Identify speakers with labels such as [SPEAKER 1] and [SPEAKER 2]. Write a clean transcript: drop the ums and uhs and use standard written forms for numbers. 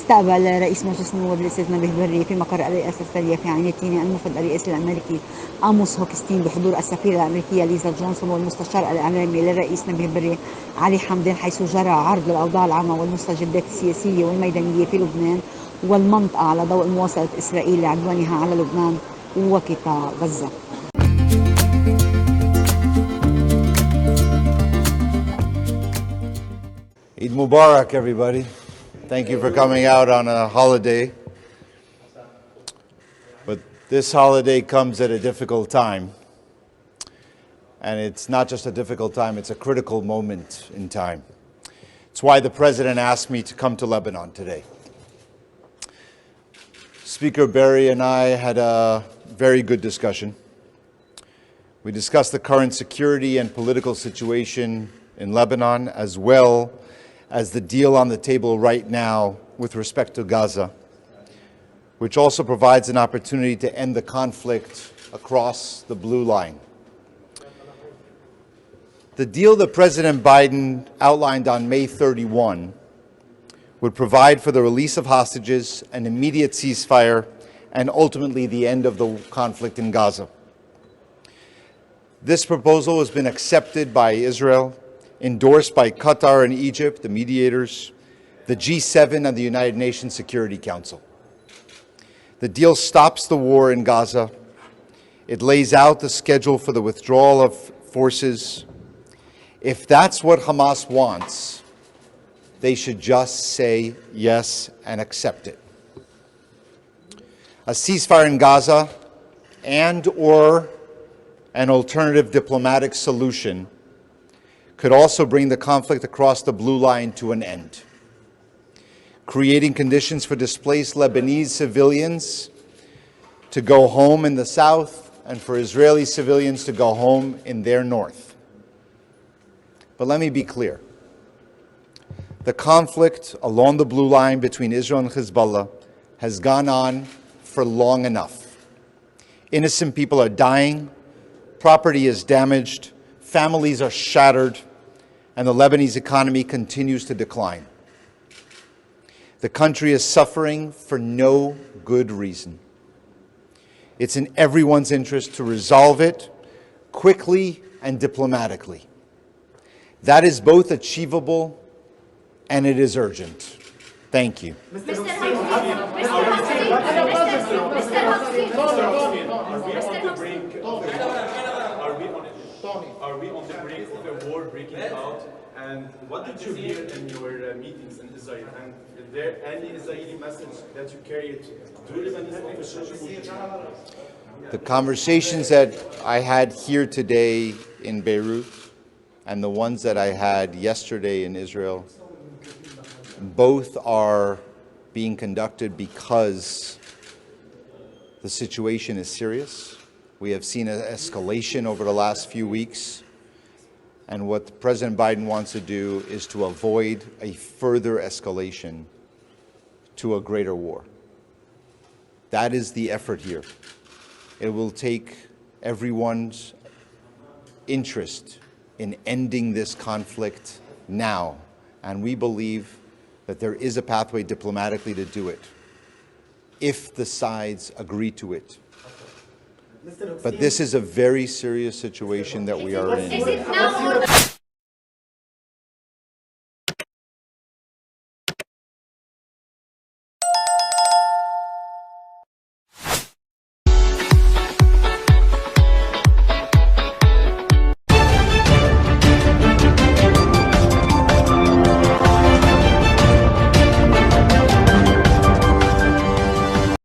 [SPEAKER 1] استقبل رئيس مجلس النواب الاستاذ نبيه في مقر الرئاسة السرية في عين التينة الموفد الرئيس الاميركي آموس هوكستين بحضور السفيرة الامريكية ليزا جونسون والمستشار الاعلامي للرئيس نبيه علي حمدان، حيث جرى عرض الاوضاع العامة والمستجدات السياسية والميدانية في لبنان والمنطقة على ضوء مواصلة اسرائيل لعدوانها على لبنان وقطاع غزة.
[SPEAKER 2] Eid Mubarak, everybody. Thank you for coming out on a holiday. But this holiday comes at a difficult time. And it's not just a difficult time, it's a critical moment in time. It's why the President asked me to come to Lebanon today. Speaker Berry and I had a very good discussion. We discussed the current security and political situation in Lebanon, as well as the deal on the table right now with respect to Gaza, which also provides an opportunity to end the conflict across the blue line. The deal that President Biden outlined on May 31 would provide for the release of hostages, an immediate ceasefire, and ultimately the end of the conflict in Gaza. This proposal has been accepted by Israel, endorsed by Qatar and Egypt, the mediators, the G7 and the United Nations Security Council. The deal stops the war in Gaza. It lays out the schedule for the withdrawal of forces. If that's what Hamas wants, they should just say yes and accept it. A ceasefire in Gaza and/or an alternative diplomatic solution could also bring the conflict across the blue line to an end, creating conditions for displaced Lebanese civilians to go home in the south and for Israeli civilians to go home in their north. But let me be clear. The conflict along the blue line between Israel and Hezbollah has gone on for long enough. Innocent people are dying, property is damaged, families are shattered, and the Lebanese economy continues to decline. The country is suffering for no good reason. It's in everyone's interest to resolve it quickly and diplomatically. That is both achievable and it is urgent. Thank you.
[SPEAKER 3] Are we on the brink of a war breaking out? And what did you hear in your meetings in Israel? And is there any Israeli message that you carried to Lebanese officials?
[SPEAKER 2] The conversations that I had here today in Beirut and the ones that I had yesterday in Israel, both are being conducted because the situation is serious. We have seen an escalation over the last few weeks, and what President Biden wants to do is to avoid a further escalation to a greater war. That is the effort here. It will take everyone's interest in ending this conflict now, and we believe that there is a pathway diplomatically to do it, if the sides agree to it. But this is a very serious situation that we are in.